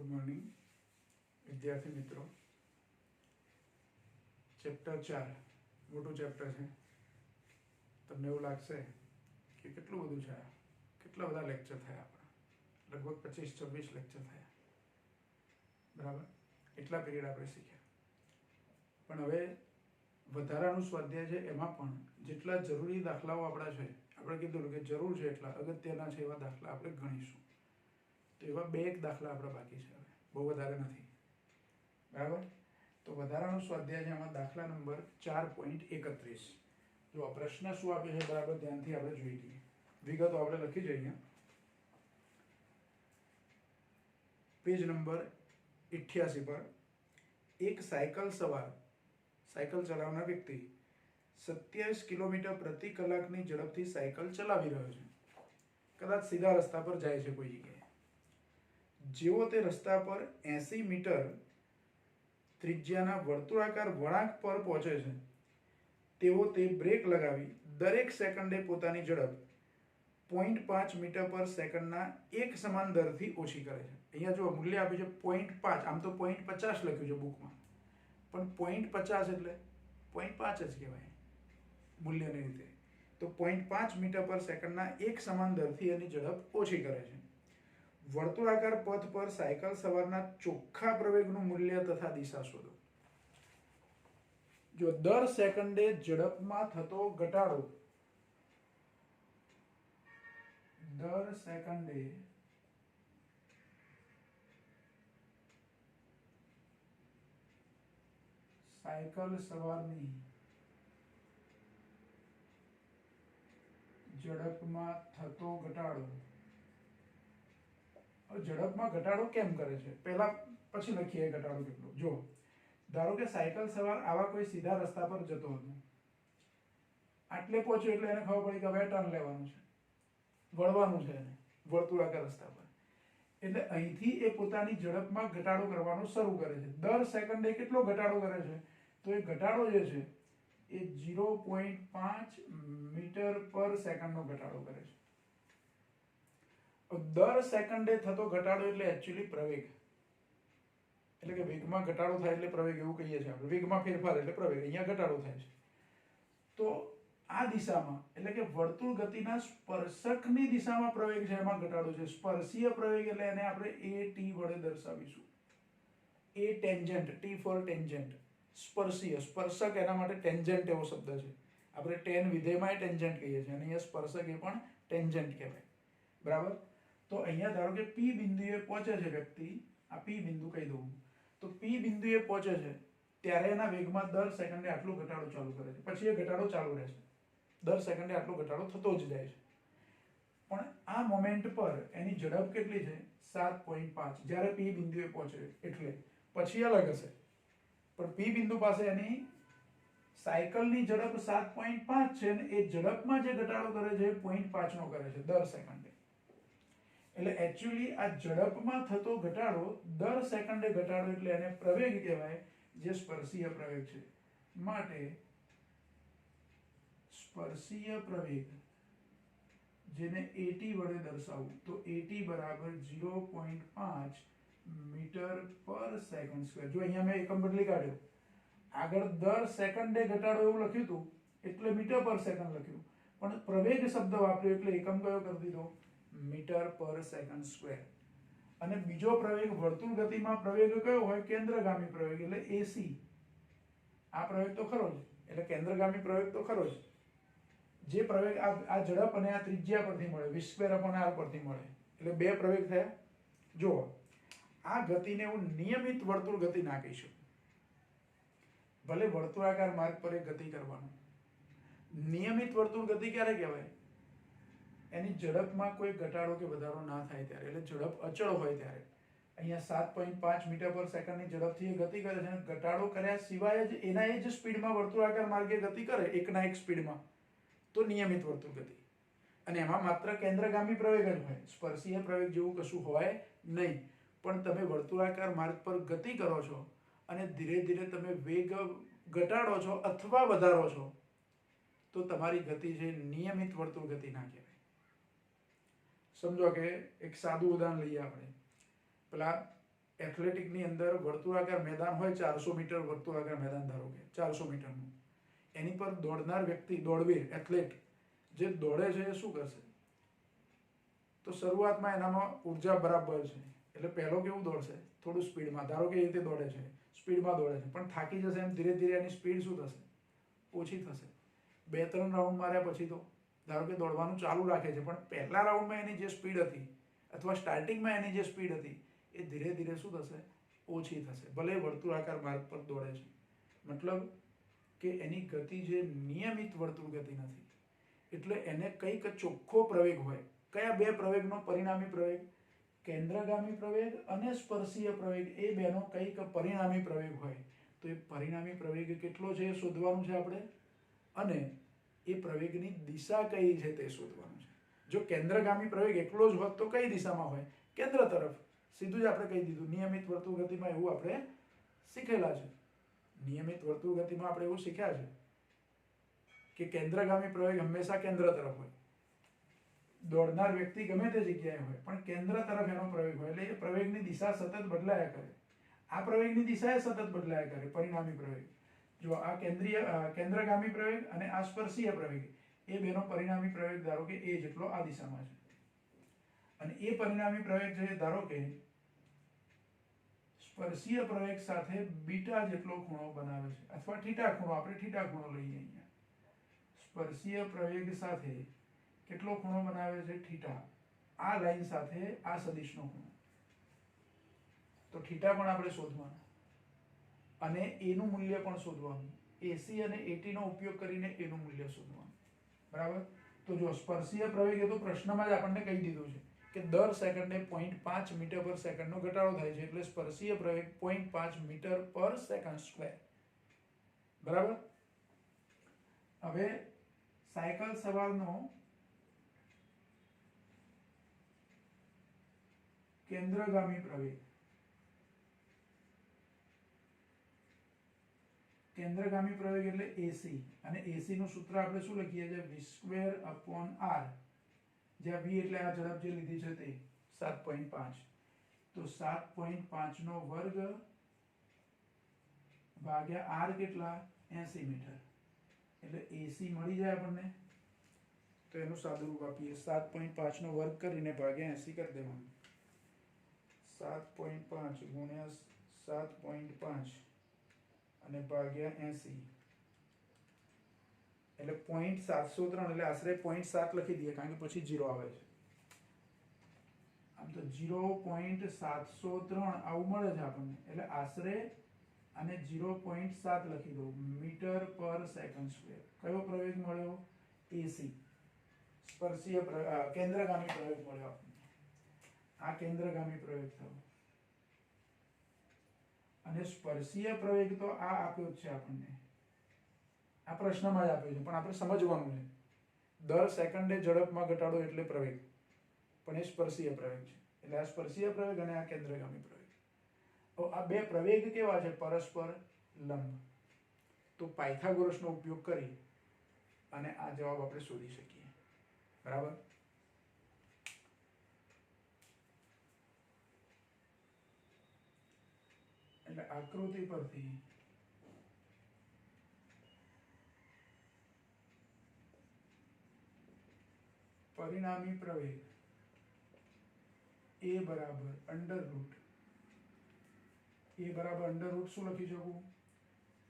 Good morning विद्यार्थी मित्रों। Chapter 4 मोटू chapter है। तमने एवं लगशे कि केटलुं बधुं छे, केटला बधा लेक्चर थया आपणा, लगभग 25-26 लेक्चर थया, बराबर। एटला पीरियड आपणे शीख्या, पण हवे વધારાનું સ્વાધ્યાય છે એમાં પણ જેટલા જરૂરી દાખલાઓ આપણા છે, આપણે કીધું કે જરૂર છે એટલા અગત્યના છે એવા દાખલા આપણે ગણીશું। તો એવા બે એક દાખલા આપણા બાકી છે, હવે બહુ વધારે નથી, બરાબર। તો વધારાનો સ્વાધ્યાય છે એમાં દાખલા નંબર 4.31। જો આ પ્રશ્ન શું આપે છે બરાબર ધ્યાનથી આપણે જોઈ લઈએ। વિગતો આપણે લખી જઈએ। પેજ નંબર 88 પર એક સાયકલ સવાર साइकल चलावनार व्यक्ति 27 किलोमीटर प्रति कलाकनी झड़पथी साइकल चलावी रह्यो छे। कदाच सीधा रस्ता पर जाय छे कोई जग्याए। जेवो ते रस्ता पर 80 मीटर त्रिज्याना वर्तुळाकार वळांक पर पहोंचे छे तेवो ते ब्रेक लगावी दरेक सेकंडे पोतानी झड़प 0.5 मीटर पर सेकंडना एक समान दरथी ओછી करे छे। अहींया जो मूल्य आपे छे 0.5, आम तो 0.50 लख्युं छे बुकमां, पण 0.50 એટલે 0.5 જ કહેવાય મૂલ્યની રીતે। તો 0.5 મીટર પર સેકન્ડના એક સમાન દરથી એની ઝડપ ઓછી કરે છે। વર્તુળાકાર પથ પર સાયકલ સવારના ચોખ્ખા પ્રવેગનું મૂલ્ય તથા દિશા શોધો। જો દર સેકન્ડે ઝડપમાં થતો ઘટાડો, દર સેકન્ડે साइकल सवारनी झड़पमां थतो घटाडो। झड़पमां घटाडो केम करे छे पहेला पछी लखीए घटाडो केटलो। जो धारो के साइकल सवार आवा कोई सीधा रस्ता पर जतो हतो, आटले पहोंच्यो એટલે એને ખબર પડી કે હવે ટર્ન લેવાનું છે, વળવાનું છે એને વર્તુળાકાર રસ્તા પર। એટલે અહીંથી એ પોતાની ઝડપમાં ઘટાડો કરવાનો શરૂ કરે છે। દર સેકન્ડે કેટલો ઘટાડો કરે છે? તો એ ઘટાડો જે છે એ 0.5 મીટર પર સેકન્ડનો ઘટાડો કરે છે। દર સેકન્ડે થતો ઘટાડો એટલે एक्चुअली પ્રવેગ, એટલે કે વેગમાં ઘટાડો થાય એટલે પ્રવેગ એવું કહીએ છીએ આપણે। વેગમાં ફેરફાર એટલે પ્રવેગ, અહીંયા ઘટાડો થાય છે। તો આ દિશામાં એટલે કે વર્તુળ ગતિના સ્પર્શકની દિશામાં પ્રવેગ છે એમાં ઘટાડો છે। સ્પર્શીય પ્રવેગ એટલે એને આપણે AT વડે દર્શાવીશું। A tangent, T for tangent. સ્પર્શીય, સ્પર્શક એના માટે ટેન્જન્ટ એવો શબ્દ છે। આપણે ટેન વિધેયમાં ટેન્જન્ટ કહીએ છીએ અને અહીંયા સ્પર્શક એ પણ ટેન્જન્ટ કહેવાય, બરાબર। તો અહીંયા ધારો કે P બિંદુએ પહોંચે છે વ્યક્તિ, આ P બિંદુ કહી દઉં, તો P બિંદુએ પહોંચે છે ત્યારે એના વેગમાં દર સેકન્ડે આટલો ઘટાડો ચાલુ કરે છે, પછી એ ઘટાડો ચાલુ રહેશે। દર સેકન્ડે આટલો ઘટાડો થતો જ જાય છે। પણ આ મોમેન્ટ પર એની ઝડપ કેટલી છે? 7.5 જ્યારે P બિંદુએ પહોંચે એટલે, પછી અલગ હશે। પણ P બિંદુ પાસે એની સાયકલની ઝડપ 7.5 છે અને એ ઝડપમાં જે ઘટાડો કરે છે એ 0.5 નો કરે છે દર સેકન્ડે। એટલે एक्चुअली આ ઝડપમાં થતો ઘટાડો દર સેકન્ડે ઘટાડો એટલે એને પ્રવેગ કહેવાય, જે સ્પર્શીય પ્રવેગ છે। માટે સ્પર્શીય પ્રવેગ જેને AT વડે દર્શાવવું, તો AT બરાબર 0.5 મીટર પર સેકન્ડ સ્ક્વેર। જો અહીંયા મેં એકમ બદલી કાઢ્યો, આગળ દર સેકન્ડે ઘટાડો એવું લખ્યું હતું એટલે મીટર પર સેકન્ડ લખ્યું, પણ પ્રવેગ શબ્દ વાપર્યો એટલે એકમ કયો કરી દીધો? મીટર પર સેકન્ડ સ્ક્વેર। અને બીજો પ્રવેગ વર્તુળ ગતિમાં પ્રવેગ કયો હોય? કેન્દ્રગામી પ્રવેગ એટલે AC। આ પ્રવેગ તો ખરો જ, એટલે કેન્દ્રગામી પ્રવેગ તો ખરો જ। જે પ્રવેગ આ ઝડપ અને આ ત્રિજ્યા પરથી મળે, v²/r પરથી મળે, એટલે બે પ્રવેગ થયા। જો આ ગતિને હું નિયમિત વર્તુળ ગતિ ના કહી શકું, ભલે વર્તુળાકાર માર્ગ પર એક ગતિ કરવાનો। નિયમિત વર્તુળ ગતિ ક્યારે કહેવાય? એની ઝડપમાં કોઈ ઘટાડો કે વધારો ના થાય ત્યારે, એટલે ઝડપ અચળ હોય ત્યારે। અહીંયા 7.5 મીટર પર સેકન્ડની ઝડપથી એ ગતિ કરે છે અને ઘટાડો કર્યા સિવાય જ એના એ જ સ્પીડમાં વર્તુળાકાર માર્ગે ગતિ કરે, એકના એક સ્પીડમાં, તો નિયમિત વર્તુળ ગતિ। અને એમાં માત્ર કેન્દ્રગામી પ્રવેગ જ હોય, સ્પર્શીય પ્રવેગ જેવું કશું હોય નહીં। પણ તમે વર્તુળાકાર માર્ગ પર ગતિ કરો છો અને ધીરે ધીરે તમે વેગ ઘટાડો છો અથવા વધારો છો, તો તમારી ગતિ છે નિયમિત વર્તુળ ગતિ ના કહેવાય। समझो कि एक सादू उदाहरण लीए आपणे, पेला એથ્લેટિકની અંદર વર્તુળાકાર મેદાન હોય 400 મીટર વર્તુળાકાર મેદાન, ધારો કે 400 મીટરનું, એની પર દોડનાર વ્યક્તિ, દોડવીર, એથ્લેટ જે દોડે છે એ શું કરશે? તો શરૂઆતમાં એનામાં ઉર્જા બરાબર છે એટલે પહેલો કેવું દોડશે? થોડું સ્પીડમાં, ધારો કે એ રીતે દોડે છે, સ્પીડમાં દોડે છે, પણ થાકી જશે એમ ધીરે ધીરે એની સ્પીડ શું થશે? ઓછી થશે. 2-3 રાઉન્ડ માર્યા પછી તો ધારો કે દોડવાનું ચાલુ રાખે છે, પણ પહેલા રાઉન્ડમાં એની જે સ્પીડ હતી અથવા સ્ટાર્ટિંગમાં એની જે સ્પીડ હતી એ ધીરે ધીરે શું થશે? ઓછી થશે, ભલે વર્તુળાકાર માર્ગ પર દોડે છે. મતલબ કે એની ગતિ જે નિયમિત વર્તુળ ગતિ નથી, એટલે એને કંઈક ચોખ્ખો પ્રવેગ હોય. કયા બે પ્રવેગનો પરિણામી પ્રવેગ? કેન્દ્રગામી પ્રવેગ અને સ્પર્શીય પ્રવેગ, એ બેનો કંઈક પરિણામી પ્રવેગ હોય. તો એ પરિણામી પ્રવેગ કેટલો છે એ શોધવાનું છે આપણે, અને એ પ્રવેગની દિશા કઈ છે તે શોધવાનું છે. જો કેન્દ્રગામી પ્રવેગ એકલો જ હોત તો કઈ દિશામાં હોય? કેન્દ્ર તરફ. સીધું જ આપણે કહી દીધું. નિયમિત વર્તુળ ગતિમાં એવું આપણે શીખેલા છે. નિયમિત વર્તુળ ગતિમાં આપણે એવું શીખ્યા છે કે કેન્દ્રગામી પ્રવેગ હંમેશા કેન્દ્ર તરફ હોય. દોડનાર વ્યક્તિ ગમે તે જગ્યાએ હોય, પણ કેન્દ્ર તરફ એનો પ્રવેગ હોય, એટલે એ પ્રવેગની દિશા સતત બદલાયા કરે. આ પ્રવેગની દિશા સતત બદલાયા કરે, પરિણામી પ્રવેગ. જો આ કેન્દ્રગામી પ્રવેગ અને આ સ્પર્શીય પ્રવેગ, એ બેનો પરિણામી પ્રવેગ ધારો કે એ જેટલો આ દિશામાં છે, અને એ પરિણામી પ્રવેગ છે ધારો કે સ્પર્શીય પ્રવેગ સાથે બીટા જેટલો ખૂણો બનાવે છે, અથવા થીટા ખૂણો, આપણે થીટા ખૂણો લઈએ અહીંયા. સ્પર્શીય પ્રવેગ સાથે કેટલો ખૂણો બનાવે છે? થીટા. આ લાઈન સાથે આ સદિશનો ખૂણો. તો થીટા પણ આપણે શોધવાનો, અને એનું મૂલ્ય પણ શોધવાનું. એસી અને એટી નો ઉપયોગ કરીને એનું મૂલ્ય શોધવાનું. બરાબર? તો જો સ્પર્શીય પ્રવેગ, એ તો પ્રશ્નમાં જ આપણને કહી દીધું છે કે દર સેકન્ડે 0.5 મીટર પર સેકન્ડનો ઘટાડો થાય છે, એટલે સ્પર્શીય પ્રવેગ 0.5 મીટર પર સેકન્ડ સ્ક્વેર. બરાબર? હવે સાયકલ સવારનો કેન્દ્રગામી પ્રવેગ. કેન્દ્રગામી પ્રવેગ એટલે એસી, અને એસી નું સૂત્ર આપણે શું લખીએ છીએ? v²/r, જ્યાં v એટલે આ ઝડપ જે લીધી છે તે 7.5. તો 7.5 નો વર્ગ ભાગ્યા r કેટલા? 80 મીટર. એટલે એસી મળી જાય આપણને. તો એનું સાદુરૂપ આપીએ, 7.5 નો વર્ગ કરીને ભાગ્યા 80 કરી દેવાનું. 7.5 ગુણ્યા 7.5 અને ભાગ્યા 80, એટલે 0.703, એટલે આશરે 0.7 લખી દઈએ, કારણ કે પછી 0 આવે છે. આમ તો 0.703 આવું મળે છે આપણને, એટલે આશરે અને 0.7 લખી દો, મીટર પર સેકન્ડ સ્ક્વેર. કયો પ્રવેગ મળ્યો? એસી. સ્પર્શીય કેન્દ્રગામી પ્રવેગ મળ્યો આપણને. આ કેન્દ્રગામી પ્રવેગ થયો, અને સ્પર્શીય પ્રવેગ તો આ આપ્યો છે આપણને, આ પ્રશ્નમાં જ આપ્યો છે, પણ આપણે સમજવાનું છે. દર સેકન્ડે ઝડપમાં ઘટાડો એટલે પ્રવેગ, પણ એ સ્પર્શીય પ્રવેગ છે. એટલે આ સ્પર્શીય પ્રવેગ અને આ કેન્દ્રગામી પ્રવેગ. તો આ બે પ્રવેગ કેવા છે? પરસ્પર લંબ. તો પાયથાગોરસનો ઉપયોગ કરી અને આ જવાબ આપણે શોધી શકીએ. બરાબર? એટલે આકૃતિ પરથી પરિણામી પ્રવેગ એ બરાબર અંડરરૂટ, શું લખી શકું?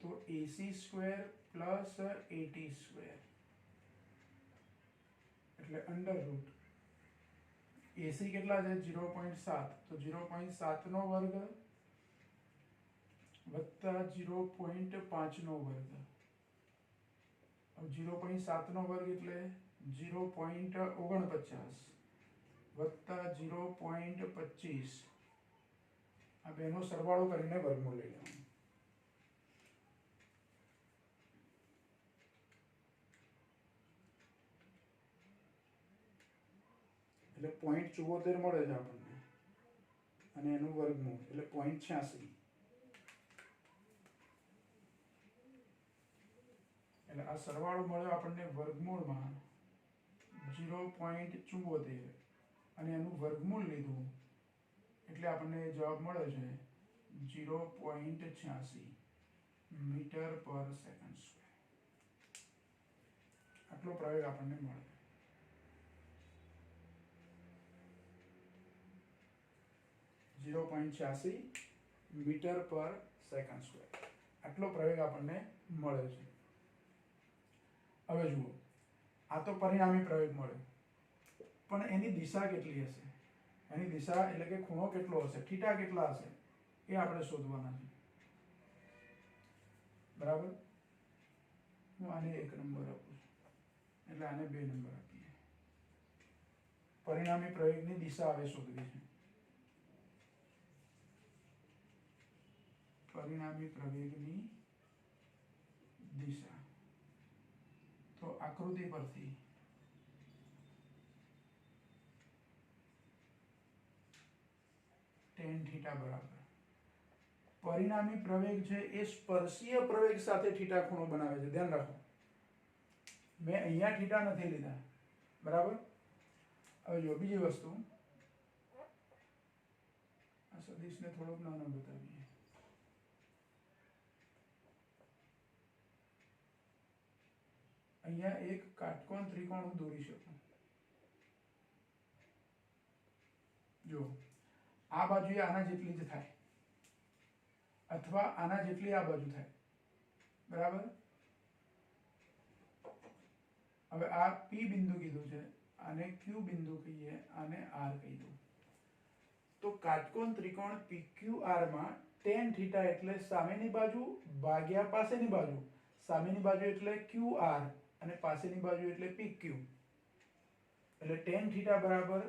તો AC square plus AT square, એટલે અંડરરૂટ. AC કેટલા છે? 0.7, તો 0.7 નો વર્ગ વત્તા 0.5 નો વર્ગ. 0.7 નો વર્ગ એટલે 0.49 વત્તા 0.25, આ બેનો સરવાળો કરીને વર્ગમૂળ લઈ લેવાનું. એટલે 0.74 મળે છે આપણને, અને એનું વર્ગમૂળ એટલે 0.86. એટલે આ સરવાળો મળ્યો આપણને વર્ગમૂળમાં 0.74, અને એનું વર્ગમૂળ લીધું એટલે આપણને જવાબ મળે છે 0.86 મીટર પર સેકન્ડ સ્ક્વેર. આટલો પ્રવેગ આપણને મળે. મીટર પર સેકન્ડ સ્ક્વેર આટલો પ્રવેગ આપણને મળે છે. હવે જુઓ, આ તો પરિણામી પ્રવેગ મળ્યો, પણ એની દિશા કેટલી હશે? એની દિશા એટલે કે ખૂણો કેટલો હશે, થીટા કેટલા હશે, એ આપણે શોધવાના છે. બરાબર? હું આને 1 નંબર આપું છું, એટલે આને 2 નંબર આપીએ. પરિણામી પ્રવેગની દિશા હવે શોધવી છે. પરિણામી પ્રવેગની દિશા તો આકૃતિ પરથી tan થીટા બરાબર પરિણામી પ્રવેગ છે એ સ્પર્શીય પ્રવેગ સાથે થીટા ખૂણો બનાવે છે. ધ્યાન રાખો, મેં અહીંયા થીટા નથી લીધા. બરાબર? હવે જો બીજી વસ્તુ, આ સદિશને થોડોક નાનો બતાવીએ. અહીંયા એક કાટકોણ ત્રિકોણ હું દોરી શકું. જો આ બાજુ આના જેટલી જ થાય, અથવા આના જેટલી આ બાજુ થાય. બરાબર? હવે આ P બિંદુ કીધું છે, આને Q બિંદુ કહીએ, આને R કહી દઉં. તો કાટકોણ ત્રિકોણ PQR માં tan થીટા એટલે સામેની બાજુ ભાગ્યા પાસેની બાજુ. સામેની બાજુ એટલે QR અને પાસેની બાજુ એટલે PQ. એટલે tan થીટા બરાબર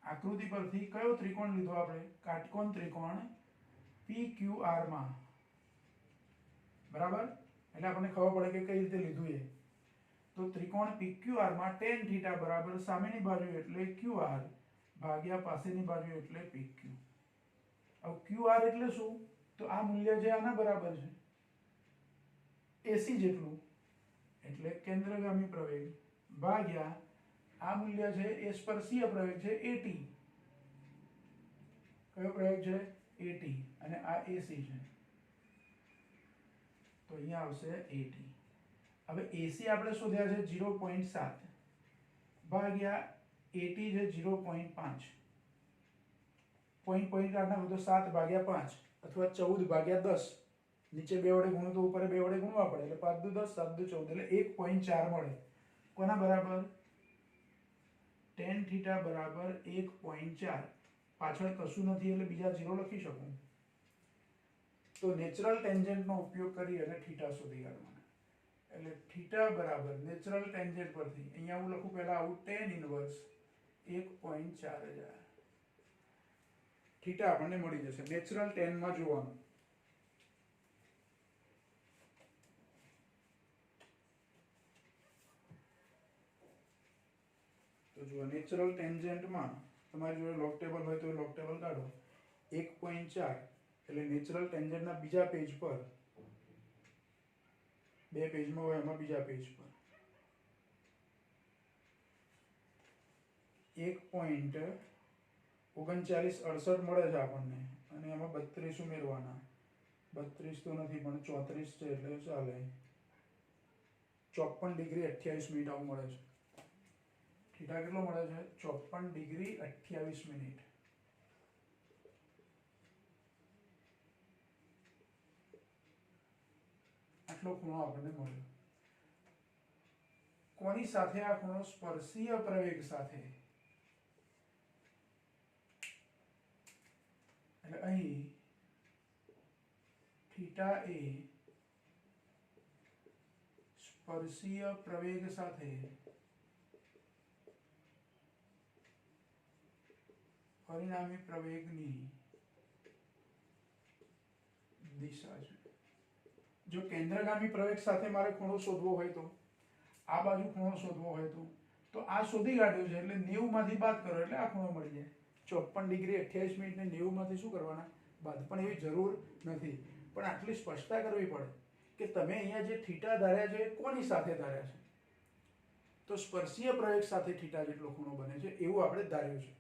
આકૃતિ પરથી કયો ત્રિકોણ લીધો આપણે? કાટકોણ ત્રિકોણ PQR માં. બરાબર? એટલે આપણને ખબર પડે કે કઈ રીતે લીધું એ. તો ત્રિકોણ PQR માં tan થીટા બરાબર સામેની બાજુ એટલે QR ભાગ્યા પાસેની બાજુ એટલે PQ. હવે QR એટલે શું? તો આ મૂલ્ય જે આના બરાબર છે, AC જેટલું, એટલે કેન્દ્રગામી પ્રવેગ ભાગ્યા આ મૂલ્ય છે એ સ્પર્શીય પ્રવેગ છે AT. કયો પ્રવેગ છે? AT. અને આ AC છે, તો અહીંયા આવશે AT. હવે AC આપણે શોધ્યા છે 0.7 ભાગ્યા AT છે 0.5. પોઈન્ટ કાઢ નાખો તો 7 ભાગ્યા 5 અથવા 14 ભાગ્યા 10. નીચે 2 વડે ગુણો તો ઉપર 2 વડે ગુણવા પડે, એટલે 5 દુ 10 7 દુ 14 એટલે 1.4 મળે. કોના બરાબર? tan થીટા બરાબર 1.4. પાછળ કશું નથી એટલે બીજા 0 લખી શકું. તો નેચરલ ટેન્જેન્ટ નો ઉપયોગ કરી અને થીટા શોધી કાઢવાના. એટલે થીટા બરાબર નેચરલ ટેન્જેન્ટ પરથી અહીંયા હું લખું પહેલા આવું tan ઇન્વર્સ 1.4000. થીટા આપણને મળી જશે. નેચરલ tan માં જોવાનું. તો જો નેચરલ ટેન્જેન્ટ માં તમારી જોડે લોગ ટેબલ હોય તો લોગ ટેબલ કાઢો. 1.4 એટલે નેચરલ ટેન્જેન્ટ ના બીજા પેજ પર, 2 પેજમાં હોય એમાં બીજા પેજ પર 1.3968 મળે છે આપણને, અને એમાં 32 ઉમેરવાના. 32 તો નથી પણ 34 છે એટલે ચાલે. 54 ડિગ્રી 28 મિનિટ આવું મળે છે. થીટા કેટલો મળે છે? 54 ડિગ્રી 28 મિનિટ. આટલો ખૂણો આપણને મળ્યો. કોની સાથે આ ખૂણો? સ્પર્શીય પ્રવેગ સાથે. એટલે અહીં થીટા એ સ્પર્શીય પ્રવેગ સાથે પરિણામી પ્રવેગની દિશા છે. જો કેન્દ્રગામી પ્રવેગ સાથે મારે ખૂણો શોધવો હોય તો, આ બાજુ ખૂણો શોધવો હોય તો આ શોધી કાઢ્યો છે એટલે 90 માંથી બાદ કરો એટલે આ ખૂણો મળી જાય. 54 ડિગ્રી 28 મિનિટ ને 90 માંથી શું કરવાના? બાદ. પણ એવી જરૂર નથી, પણ આટલી સ્પષ્ટતા કરવી પડે કે તમે અહીંયા જે થીટા ધાર્યા છે એ કોની સાથે ધાર્યા છે? તો સ્પર્શીય પ્રવેગ સાથે થીટા જેટલો ખૂણો બને છે એવું આપણે ધાર્યું છે.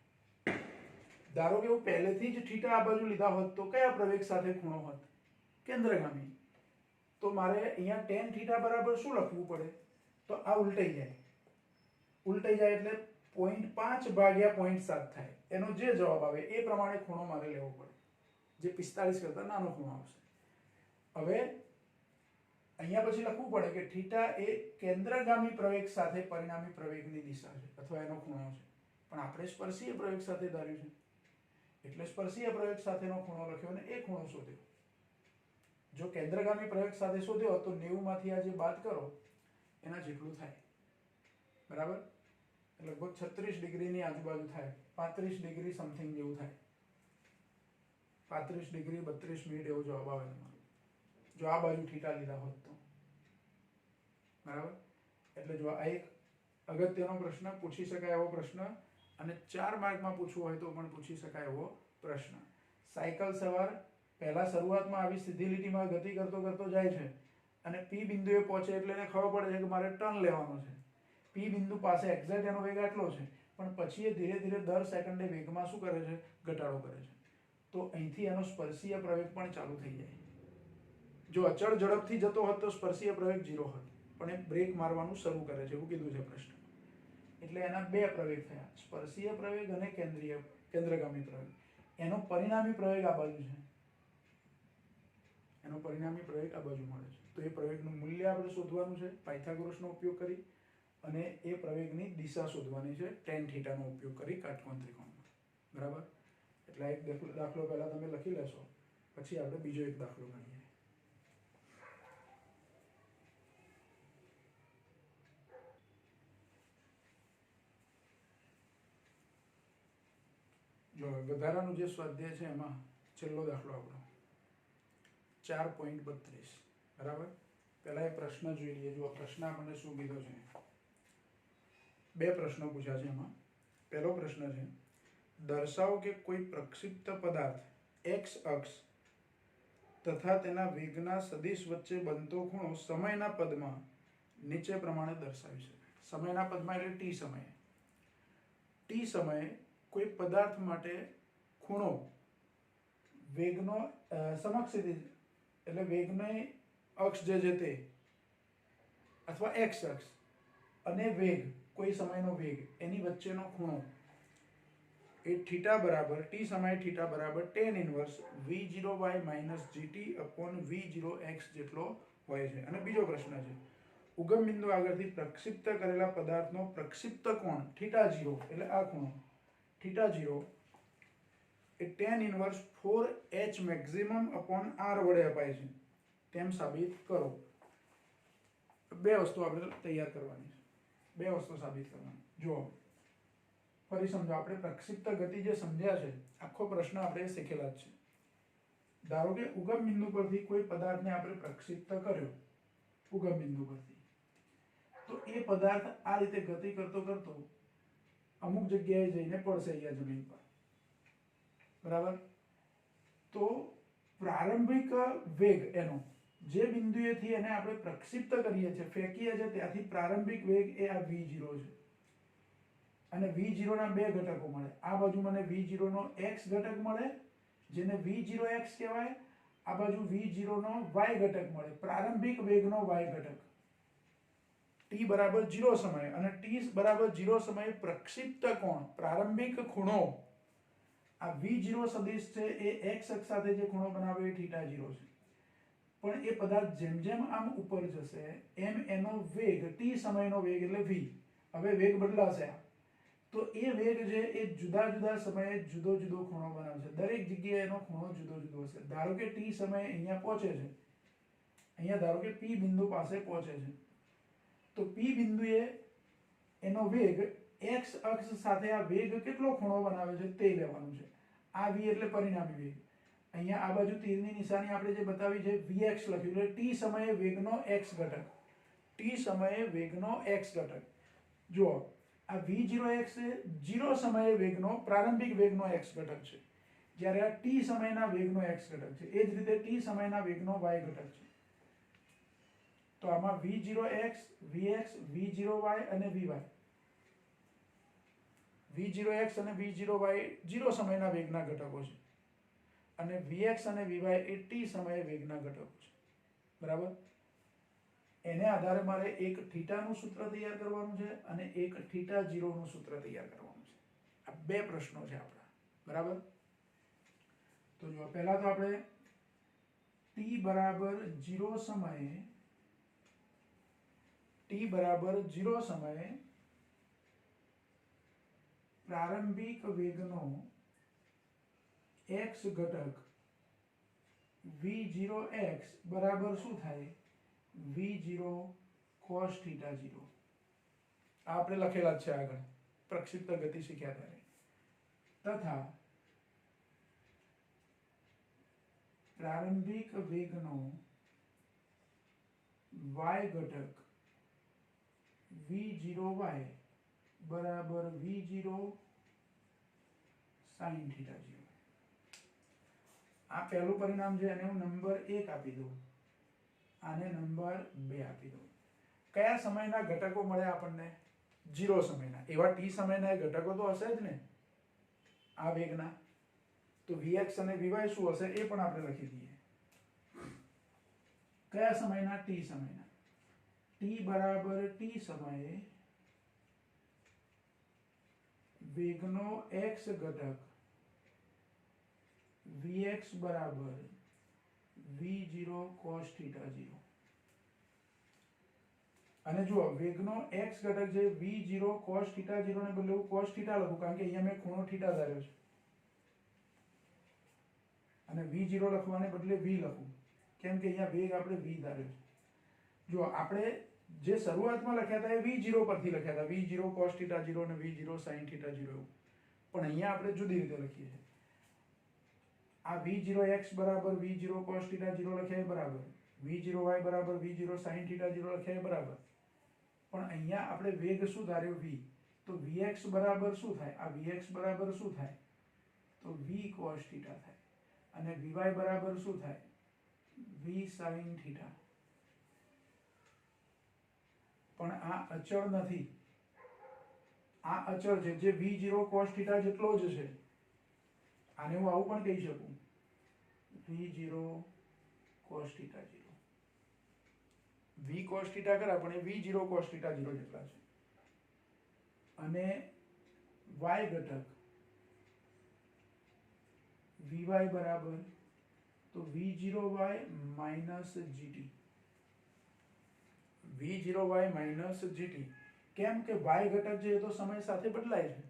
ધારો કે હું પહેલેથી જ θ આ બાજુ લીધા હોત તો કયા પ્રવેગ સાથે ખૂણો હોત? કેન્દ્રગામી. તો મારે અહીંયા tan θ બરાબર શું લખવું પડે? તો આ ઉલટાઈ જાય. ઉલટાઈ જાય એટલે 0.5 ભાગ્યા 0.7 થાય. એનો જે જવાબ આવે એ પ્રમાણે ખૂણો મારે લેવો પડે, જે 45 કરતા નાનો ખૂણો આવશે. હવે અહીંયા પછી લખવું પડે કે θ એ કેન્દ્રગામી પ્રવેગ સાથે પરિણામી પ્રવેગની દિશા છે અથવા એનો ખૂણો છે. પણ આપણે સ્પર્શીય પ્રવેગ સાથે ધાર્યું છે, એટલે સ્પર્શીય પ્રવેગ સાથેનો ખૂણો લખ્યો અને એ ખૂણો શોધ્યો. જો કેન્દ્રગામી પ્રવેગ સાથે શોધ્યો તો 90 માંથી આ જે બાદ કરો એના જેટલું થાય. બરાબર? લગભગ 36 ડિગ્રીની આજુબાજુ થાય, 35 ડિગ્રી સમથિંગ જેવું થાય. 35 ડિગ્રી 32 મિનિટ એવો જવાબ આવે તમારો, જો આ બાજુ θ લીધા હોત તો. બરાબર? એટલે જો આ એક અગત્યનો પ્રશ્ન, પૂછી શકાય એવો પ્રશ્ન, અને 4 માર્કમાં પૂછવું હોય તો પણ પૂછી શકાય એવો પ્રશ્ન. સાયકલ સવાર પહેલા શરૂઆતમાં આવી સીધી લીટીમાં ગતિ કરતો કરતો જાય છે અને P બિંદુએ પહોંચે એટલે એને ખબર પડે છે કે મારે ટર્ન લેવાનો છે. P બિંદુ પાસે એક્ઝેક્ટ એનો વેગ આટલો છે, પણ પછી એ ધીરે ધીરે દર સેકન્ડે વેગમાં શું કરે છે? ઘટાડો કરે છે. તો અહીંથી એનો સ્પર્શીય પ્રવેગ પણ ચાલુ થઈ જાય. જો અચળ ઝડપથી જતો હોત તો સ્પર્શીય પ્રવેગ 0 હોત, પણ એ બ્રેક મારવાનું શરૂ કરે છે એવું કીધું છે પ્રશ્ન. એટલે એના બે પ્રવેગ થયા, સ્પર્શીય પ્રવેગ અને કેન્દ્રગામી પ્રવેગ. એનો પરિણામી પ્રવેગ આ બાજુ છે, એનો પરિણામી પ્રવેગ આ બાજુ મળે છે. તો એ પ્રવેગનું મૂલ્ય આપણે શોધવાનું છે પાયથાગોરસનો ઉપયોગ કરી, અને એ પ્રવેગની દિશા શોધવાની છે tan θ નો ઉપયોગ કરી કાટકોણ ત્રિકોણમાં. બરાબર? એટલે એક દાખલો પહેલા તમે લખી લેશો, પછી આપણે બીજો એક દાખલો ગણીએ. જો વધારાનું જે સ્વાધ્યાય છે એમાં છેલ્લો દાખલો આપણો 4.32. બરાબર? પહેલા એ પ્રશ્ન જોઈ લઈએ. જો પ્રશ્ન આપણને શું કીધો છે? બે પ્રશ્નો પૂછ્યા છે એમાં. પહેલો પ્રશ્ન છે, દર્શાવો કે કોઈ પ્રક્ષિપ્ત પદાર્થ x અક્ષ તથા તેના વેગના સદિશ વચ્ચે બનતો ખૂણો સમયના પદમાં નીચે પ્રમાણે દર્શાવી શકાય. સમયના પદમાં એટલે t સમયે. t સમયે કોઈ પદાર્થ માટે ખૂણો વેગનો સમક્ષિતિજ એટલે વેગની અક્ષ જે છે તે, અથવા x અક્ષ અને વેગ, કોઈ સમયનો વેગ, એની વચ્ચેનો ખૂણો એ θ બરાબર, t સમયે θ બરાબર tan inverse v0y minus gt upon v0x જેટલો હોય છે. અને બીજો પ્રશ્ન છે, ઉગમ બિંદુ આગળથી પ્રક્ષિપ્ત કરેલા પદાર્થનો પ્રક્ષિપ્ત કોણ θ0 એટલે આ ખૂણો θ0 એ tan inverse 4h maximum upon r વડે અપાય છે તેમ સાબિત કરો. બે વસ્તુ આપણે તૈયાર કરવાની છે, બે વસ્તુ સાબિત કરવાની. જો ફરી સમજો, આપણે પ્રક્ષિપ્ત ગતિ જે સમજ્યા છે, આખો પ્રશ્ન આપણે શીખેલા જ છે. ધારો કે ઉગમ બિંદુ પરથી કોઈ પદાર્થને આપણે પ્રક્ષિપ્ત કર્યો, ઉગમ બિંદુ પરથી, તો એ પદાર્થ આ રીતે ગતિ કરતો કરતો અમુક જગ્યાએ જઈને પડશે અહીંયા જમીન પર. બરાબર? તો પ્રારંભિક વેગ એનો, જે બિંદુએથી એને આપણે પ્રક્ષિપ્ત કરીએ છીએ, ફેંકીએ છીએ, ત્યાંથી પ્રારંભિક વેગ એ આ v0 છે. અને v0 ના બે ઘટકો મળે. આ બાજુ મને v0 નો x ઘટક મળે, જેને v0x કહેવાય. આ બાજુ v0 નો y ઘટક મળે, પ્રારંભિક વેગનો y ઘટક. t બરાબર 0 સમયે અને t બરાબર 0 સમયે પ્રક્ષિપ્ત કોણ, પ્રારંભિક ખૂણો, આ v0 સદિશ છે એ x અક્ષ સાથે જે ખૂણો બનાવે એ θ0 છે. પણ એ પદાર્થ જેમ જેમ આમ ઉપર જશે એમ એનો વેગ, t સમયનો વેગ એટલે v, હવે વેગ બદલાશે. તો એ વેગ છે એ જુદા જુદા સમયે જુદો જુદો ખૂણો બનાવશે. દરેક જગ્યાએ એનો ખૂણો જુદો જુદો હશે. ધારો કે t સમયે અહીંયા પહોંચે છે, અહીંયા ધારો કે p બિંદુ પાસે પહોંચે છે, તો p બિંદુએ એનો વેગ x અક્ષ સાથે આ વેગ કેટલો ખૂણો બનાવે છે તે લેવાનું છે. આ v એટલે પરિણામી વેગ. અહીંયા આ બાજુ તીરની નિશાની આપણે જે બતાવી છે vx લખ્યું, એટલે t સમયે વેગનો x ઘટક, t સમયે વેગનો x ઘટક. જો આ v0x એ 0 સમયે વેગનો, પ્રારંભિક વેગનો x ઘટક છે, જ્યારે આ t સમયના વેગનો x ઘટક છે. એ જ રીતે t સમયના વેગનો y ઘટક છે. તો આમાં v0x, vx, v0y અને vy. v0x અને v0y 0 સમયના વેગના ઘટકો છે અને vx અને vy એ t સમયે વેગના ઘટકો છે, બરાબર. એને આધારે મારે એક થીટાનું સૂત્ર તૈયાર કરવાનું છે અને એક થીટા 0 નું સૂત્ર તૈયાર કરવાનું છે. આ બે પ્રશ્નો છે આપણા, બરાબર. તો જો પહેલા તો આપણે t બરાબર 0 સમયે પ્રારંભિક વેગનો x ઘટક v0x બરાબર શું થાય? v0 cos θ 0. આ આપણે લખેલા છે આગળ પ્રક્ષિપ્ત ગતિ શીખ્યા ત્યારે. તથા પ્રારંભિક વેગનો y ઘટક v0y બરાબર v0 sin θ 0. આ પહેલું પરિણામ છે એને હું નંબર 1 આપી દઉં, આને નંબર 2 આપી દઉં. કયા સમયના ઘટકો મળે આપણને? 0 સમયના. એવા t સમયના ઘટકો તો હશે જ ને આ વેગના. તો vx અને vy શું હશે એ પણ આપણે લખી દઈએ. કયા સમયના? t સમયના. t બરાબર t સમયે વેગનો x ઘટક vx બરાબર v0 cos θ 0. અને જુઓ વેગનો x ઘટક છે v0 cos θ 0 ને બદલે હું cos θ લખું કારણ કે અહીંયા મેં ખૂણો θ ધાર્યો છે, અને v0 લખવાને બદલે v લખું કેમ કે અહીંયા વેગ આપણે v ધાર્યો છે. જો આપણે જે શરૂઆતમાં લખ્યા હતા એ v0 પરથી લખ્યા હતા, v0 cos θ 0 અને v0 sin θ 0, પણ અહીંયા આપણે જુદી રીતે લખીએ છીએ. આ v0x બરાબર v0 cos θ 0 લખ્યા બરાબર, v0y બરાબર v0 sin θ 0 લખ્યા બરાબર, પણ અહીંયા આપણે વેગ શું ધાર્યો? v. તો vx બરાબર શું થાય? આ vx બરાબર શું થાય? તો v cos θ થાય. અને vy બરાબર શું થાય? v sin θ. પણ આ અચળ નથી, આ અચળ છે જે v0 cos θ જેટલો જ છે. આને હું આવું પણ કહી શકું v0 cos θ 0. v cos θ કરા પણ એ v0 cos θ 0 જેટલા છે. અને y ઘટક vy બરાબર તો v0y minus gt. v0y minus gt. કેમ કે y ઘટક છે એ તો સમય સાથે બદલાય છે,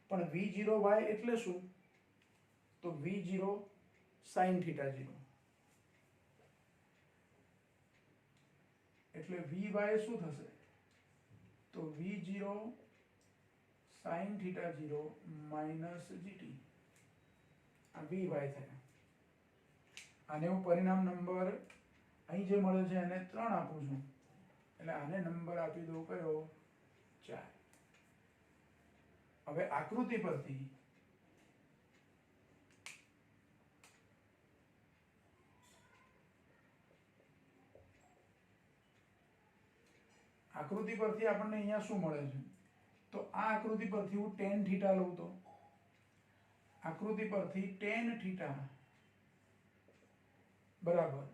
પણ v0y એટલે શું? તો v0 sin θ 0. એટલે vy શું થશે? તો v0 sin θ 0 માઇનસ gt. આ vy થયા. આને હું પરિણામ નંબર અહીં જે મળે છે એને 3 આપું છું, એટલે આને નંબર આપી દઉં કયો? 4. હવે આકૃતિ પરથી આપણને અહીંયા શું મળે છે? તો આ આકૃતિ પરથી હું tan θ લઉં તો આકૃતિ પરથી tan θ બરાબર,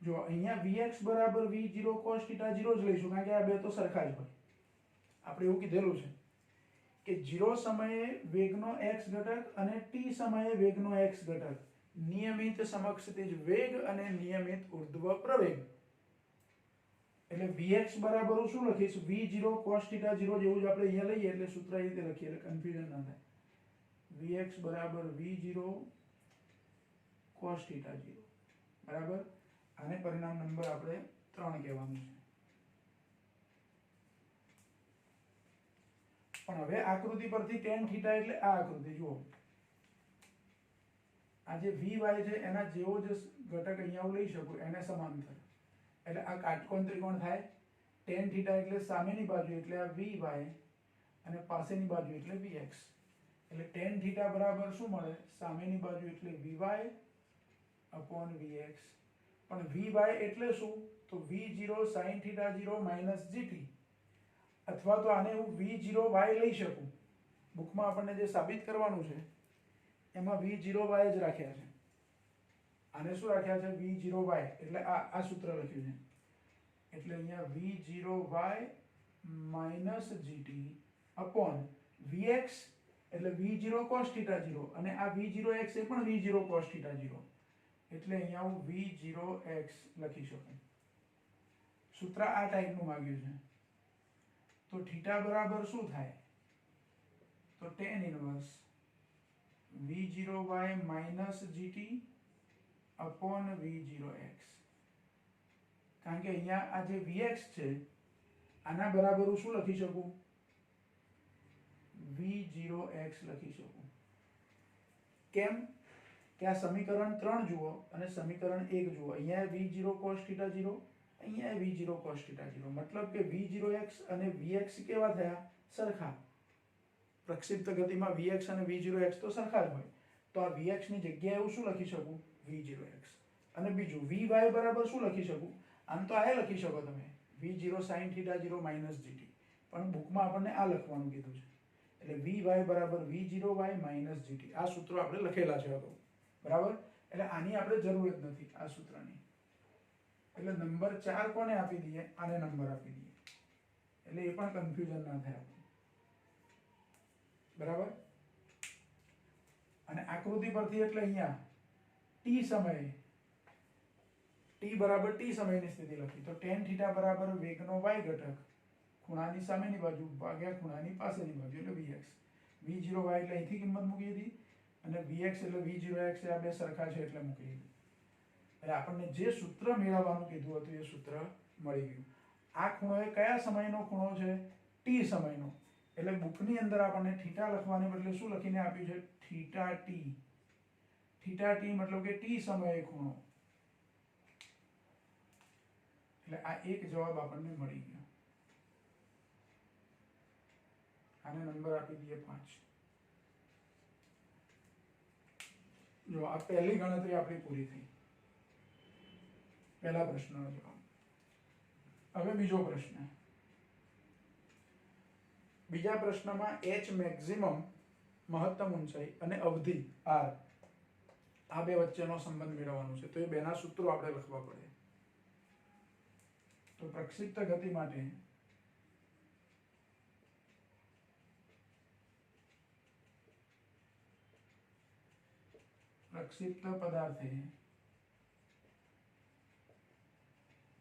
જો અહીંયા vx બરાબર v0 cos θ 0 જ લઈશું કારણ કે આ બે તો સરખા જ હોય. આપણે એવું કીધેલું છે કે 0 સમયે વેગનો x ઘટક અને t સમયે વેગનો x ઘટક નિયમિત સમક્ષિતિજ વેગ અને નિયમિત ઉર્ધ્વ પ્રવેગ. એટલે vx બરાબર હું શું લખીશ? v0 cos θ 0 જેવું જ આપણે અહીંયા લઈએ એટલે સૂત્ર એ રીતે લખીએ એટલે કન્ફ્યુઝન ના થાય. vx બરાબર v0 cos θ 0 બરાબર. આને પરિણામ નંબર આપણે 3 કહેવાનું છે. પણ હવે આકૃતિ પરથી tan θ એટલે આ આકૃતિ જુઓ, આ જે vy છે એના જેવો જ ઘટક અહીંયા હું લઈ શકું એને સમાંતર, એટલે આ કાટકોણ ત્રિકોણ થાય. tan θ એટલે સામેની બાજુ એટલે આ vy અને પાસેની બાજુ એટલે vx. એટલે tan θ બરાબર શું મળે? સામેની બાજુ એટલે vy upon vx. પણ vy એટલે શું? તો v0 sin θ 0 minus gt. અથવા તો આને હું v0y લઈ શકું. બુકમાં આપણને જે સાબિત કરવાનું છે એમાં v0y જ રાખ્યા છે. આને શું રાખ્યા છે? v0y. એટલે આ સૂત્ર લખ્યું છે. એટલે અહીંયા v0y minus gt upon vx એટલે v0 cos θ 0 અને આ v0x એ પણ v0 cos θ 0. એટલે અહીંયા હું v0x લખી શકું. સૂત્ર આ ટાઈપનું માંગ્યું છે. તો θ બરાબર શું થાય? તો tan inverse v0y minus gt upon v0x. કારણ કે અહીંયા આ જે vx છે આના બરાબર હું શું લખી શકું? v0x લખી શકું. કેમ? કે આ સમીકરણ 3 જુઓ અને સમીકરણ 1 જુઓ. અહીંયા v0 cos θ 0, અહીંયા v0 cos θ 0. મતલબ કે v0x અને vx કેવા થયા? સરખા. પ્રક્ષિપ્ત ગતિમાં vx અને v0x તો સરખા જ હોય. તો આ vx ની જગ્યાએ હું શું લખી શકું? v0x. અને બીજું vy બરાબર શું લખી શકું? આમ તો આ લખી શકો તમે v0 sin θ 0 માઇનસ gt. પણ બુકમાં આપણને આ લખવાનું કીધું છે. એટલે vy બરાબર v0y માઇનસ gt. આ સૂત્રો આપણે લખેલા છે અગાઉ. બરાબર? એટલે આની આપણે જરૂર જ નથી આ સૂત્રની. એટલે નંબર 4 કોને આપી દઈએ? આને નંબર આપી દઈએ. એટલે એ પણ કન્ફ્યુઝન ના થાય આપણે. બરાબર? અને આકૃતિ પરથી એટલે અહીંયા t સમયે t બરાબર t સમયની સ્થિતિ લખી. તો tan θ બરાબર વેગનો y ઘટક ખૂણાની સામેની બાજુ ભાગ્યા ખૂણાની પાસેની બાજુ એટલે vx. v0y એટલે અહીંથી કિંમત મૂકી દીધી અને vx એટલે v0x આ બે સરખા છે એટલે મૂકી દીધી. એટલે આપણને જે સૂત્ર મેળવવાનું કીધું હતું એ સૂત્ર મળી ગયું. આ ખૂણો એ કયા સમયનો ખૂણો છે? t સમયનો. એટલે બુકની અંદર આપણને θ લખવાને બદલે શું લખીને આપ્યું છે? θt. θt મતલબ કે t સમયે ખૂણો. એટલે આ એક જવાબ આપણને મળી ગયો. આને નંબર આપી દઈએ 5. જો આ પહેલી ગણતરી આપણી પૂરી થઈ. પહેલા પ્રશ્નનો જવાબ. હવે બીજો પ્રશ્ન. બીજા પ્રશ્નમાં h મેક્સિમમ મહત્તમ ઊંચાઈ અને અવધિ r આ બે વચ્ચેનો સંબંધ મેળવવાનો છે. તો એ બેના સૂત્રો આપણે લખવા પડે. તો પ્રક્ષિપ્ત ગતિ માટે પ્રક્ષિપ્ત પદાર્થે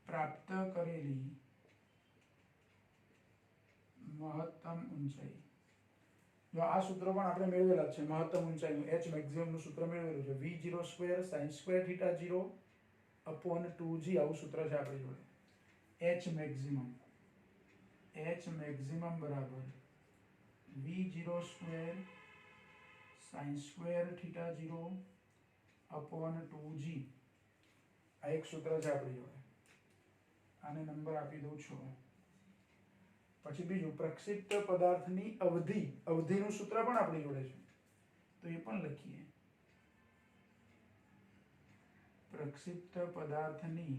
પ્રાપ્ત કરેલી મહત્તમ ઊંચાઈ. જો આ સૂત્ર પણ આપણે મેળવેલા છે. મહત્તમ ઊંચાઈનું h મેક્સિમમ નું સૂત્ર મેળવેલું છે. v0 square sin square θ 0 upon 2g આવું સૂત્ર છે આપણી જોડે. h મેક્સિમમ બરાબર v0 square sin square θ 0 upon 2g આ એક સૂત્ર છે આપણી જોડે. આને નંબર આપી દઉં 6. પછી બીજું પ્રક્ષિપ્ત પદાર્થની અવધિ. અવધિનું સૂત્ર પણ આપણી જોડે છે તો એ પણ લખીએ. પ્રક્ષિપ્ત પદાર્થની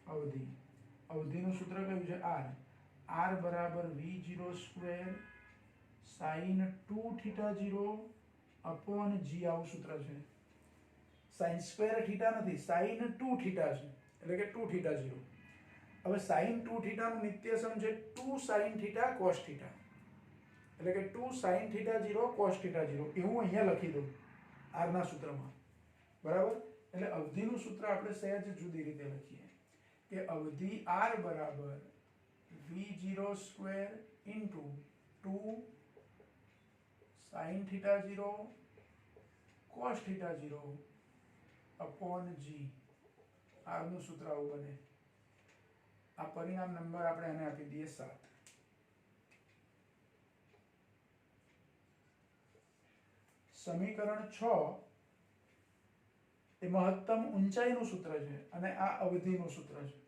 અવધિ. અવધિનું સૂત્ર કયું છે? r. r બરાબર v0 square sin 2θ 0 upon g આવું સૂત્ર છે. sin સ્ક્વેર θ નથી, sin 2θ છે. એટલે કે 2θ 0. હવે sin 2θ નું નિત્યસમ છે 2 sin θ cos θ. એટલે કે 2 sin θ 0 cos θ 0 એવું અહીંયા લખી દઉં r ના સૂત્રમાં. બરાબર? એટલે અવધિનું સૂત્ર આપણે સહેજ જુદી રીતે લખીએ કે અવધિ r બરાબર v0 square into 2 sin θ 0 cos θ 0 upon g. r નું સૂત્ર આવું બને. આ પરિણામ નંબર આપણે આને આપી દઈએ 7. સમીકરણ 6 એ મહત્તમ ઊંચાઈનું સૂત્ર છે અને આ અવધિનું સૂત્ર છે.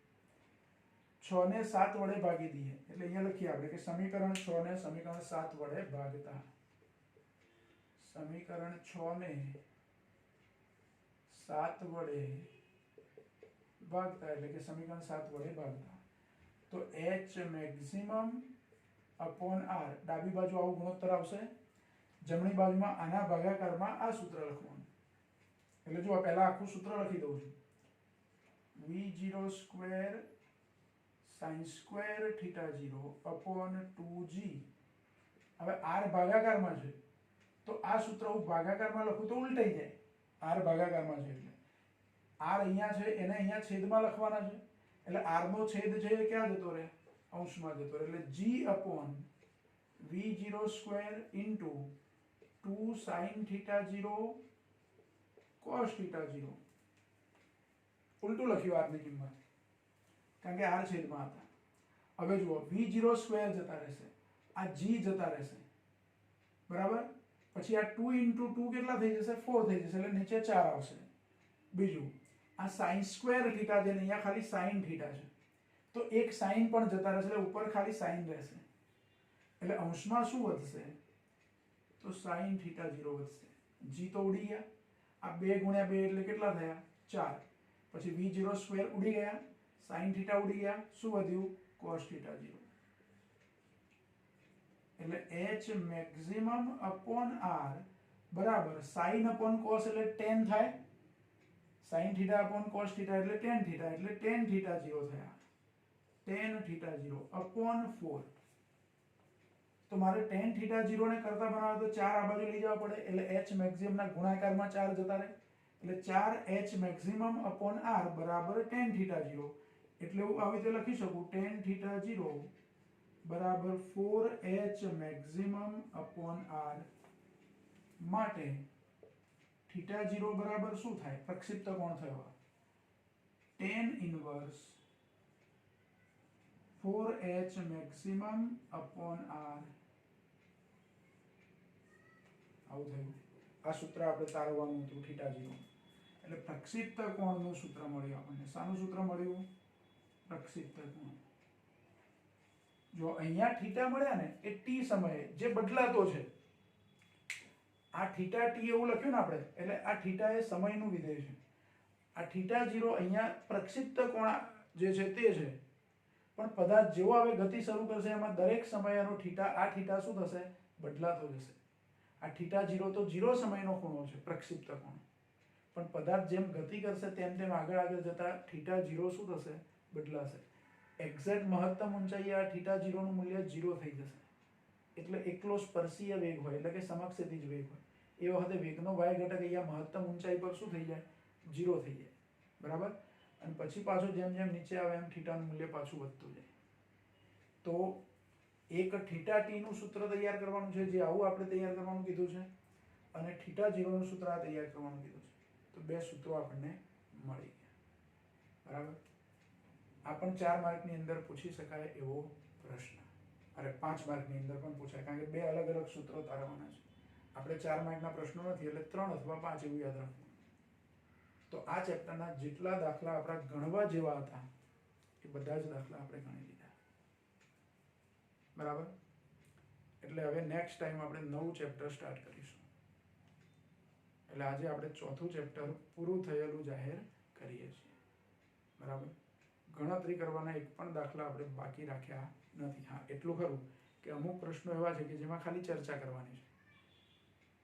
6 ને 7 વડે ભાગી દઈએ એટલે અહીંયા લખીએ આપણે કે સમીકરણ 6 ને સમીકરણ 7 વડે ભાગતા. સમીકરણ 6 ને 7 વડે ભાગતા એટલે કે સમીકરણ 7 વડે ભાગતા. તો h મેક્સિમમ અપોન r, ડાબી બાજુ આવું ગુણોત્તર આવશે, જમણી બાજુમાં આના ભાગાકારમાં આ સૂત્ર લખવાનું. એટલે જો પહેલા આખું સૂત્ર લખી દઉં છું, v0 square sin square theta 0 upon 2g. હવે r ભાગાકારમાં છે તો આ સૂત્ર હું ભાગાકારમાં લખું તો ઉલટાઈ જાય. r ભાગાકારમાં છે એટલે r અહીંયા છે એને અહીંયા છેદમાં લખવાના છે, એટલે r નો છેદ છે એ ક્યાં જતો રહે? અંશમાં જતો રહે. એટલે g upon v0 square into 2 sin theta 0 cos theta 0. ઉલટું લખ્યું r ની કિંમત, કારણ કે r છેદમાં હતા. હવે જુઓ v0 સ્ક્વેર જતા રહેશે, આ g જતા રહેશે, બરાબર. પછી આ 2 into 2 કેટલા થઈ જશે? 4 થઈ જશે, એટલે નીચે 4 આવશે. બીજું આ sin સ્ક્વેર થીટા છે ને અહીંયા ખાલી sin થીટા છે, તો એક sin પણ જતા રહેશે, એટલે ઉપર ખાલી sin રહેશે. એટલે અંશમાં શું વધશે? તો sin થીટા 0 વધશે. g તો ઉડી ગયા, આ 2 ગુણ્યા 2 એટલે કેટલા થયા? 4. પછી v0 સ્ક્વેર ઉડી ગયા, sin થીટા ઉડી ગયા, શું વધ્યું? cos theta 0. એટલે h મેક્સિમમ અપોન r બરાબર sin અપોન cos એટલે tan થાય, sin theta upon cos theta એટલે tan થીટા, એટલે tan થીટા 0 થયા, tan થીટા 0 અપોન 4. તો મારે tan થીટા 0 ને કરતા બનાવવા તો 4 આ બાજુ લઈ જવા પડે, એટલે h મેક્સિમમ ના ગુણાકારમાં 4 જતા રહે, એટલે 4h મેક્સિમમ અપોન r બરાબર tan થીટા 0. એટલે હું આવી રીતે લખી શકું, tan થીટા 0 બરાબર 4h મેક્સિમમ અપોન r. માટે થીટા 0 બરાબર શું થાય? પ્રક્ષિપ્ત કોણ થયો? tan inverse 4h maximum upon r. આવું થયું. આ સૂત્ર આપણે તારવવાનું હતું થીટા 0. એટલે પ્રક્ષિપ્ત કોણનું સૂત્ર મળ્યું આપણને. શાનું સૂત્ર મળ્યું? પ્રક્ષિપ્ત કોણ. જો અહીંયા થીટા મળ્યા ને એ t સમયે જે બદલાતો છે, આ થીટા t એવું લખ્યું ને આપણે, એટલે આ થીટા એ સમયનું વિધેય છે. આ થીટા 0 અહીંયા પ્રક્ષિપ્ત કોણ જે છે તે છે, પણ પદાર્થ જેવો હવે ગતિ શરૂ કરશે એમાં દરેક સમયનો થીટા, આ થીટા શું થશે? બદલાતો જશે. આ થીટા 0 તો 0 સમયનો ખૂણો છે, પ્રક્ષિપ્ત કોણ. પણ પદાર્થ જેમ ગતિ કરશે તેમ તેમ આગળ જતા થીટા 0 શું થશે? બદલાશે. એક્ઝેક્ટ મહત્તમ ઊંચાઈએ આ થીટા 0 નું મૂલ્ય 0 થઈ જશે. એટલે એકલો સ્પર્શીય વેગ હોય, એટલે કે સમક્ષિતિજ વેગ હોય, એ વખતે વેગનો y ઘટક અહીંયા મહત્તમ ઊંચાઈ પર શું થઈ જાય? 0 થઈ જાય, બરાબર. અને પછી પાછું જેમ જેમ નીચે આવે એમ થીટાનું મૂલ્ય પાછું વધતું જાય. તો એક થીટા t નું સૂત્ર તૈયાર કરવાનું છે, જે આવું આપણે તૈયાર કરવાનું કીધું છે, અને થીટા 0 નું સૂત્ર આ તૈયાર કરવાનું કીધું છે. તો બે સૂત્રો આપણને મળી ગયા, બરાબર. આ પણ 4 માર્કની અંદર પૂછી શકાય એવો પ્રશ્ન, અરે 5 માર્કની અંદર પણ પૂછાય, કારણ કે બે અલગ અલગ સૂત્રો તારવવાના છે. આપણે 4 માર્કના પ્રશ્નો નથી, એટલે 3 અથવા 5 એવું યાદ રાખવું. તો આ ચેપ્ટરના જેટલા દાખલા આપણા ગણવા જેવા હતા એ બધા જ દાખલા આપણે ગણી લીધા, બરાબર. એટલે હવે નેક્સ્ટ ટાઈમ આપણે નવું ચેપ્ટર સ્ટાર્ટ કરીશું. એટલે આજે આપણે ચોથું ચેપ્ટર પૂરું થયેલું જાહેર કરીએ છીએ, બરાબર. ગણતરી કરવાના એક પણ દાખલા આપણે બાકી રાખ્યા નથી. હા, એટલું ખરું કે અમુક પ્રશ્નો એવા છે કે જેમાં ખાલી ચર્ચા કરવાની છે,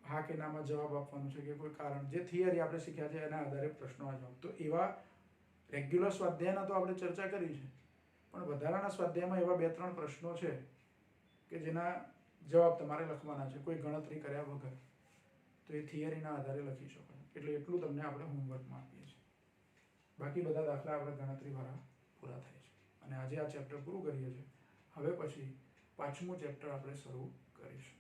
હા કે નામાં જવાબ આપવાનું છે, કે કોઈ કારણ જે થિયરી આપણે શીખ્યા છે એના આધારે પ્રશ્નો આ જવાબ. તો એવા રેગ્યુલર સ્વાધ્યાયના તો આપણે ચર્ચા કરી છે, પણ વધારાના સ્વાધ્યાયમાં એવા 2-3 પ્રશ્નો છે કે જેના જવાબ તમારે લખવાના છે કોઈ ગણતરી કર્યા વગર. તો એ થિયરીના આધારે લખી શકો છો. એટલે એટલું તમને આપણે હોમવર્કમાં આપીએ છીએ. બાકી બધા દાખલા આપણે ગણતરીવાળા પૂરા થાય છે. અને આજે આ ચેપ્ટર પૂરું કરીએ છીએ. હવે પછી 5મું ચેપ્ટર આપણે શરૂ કરીશું.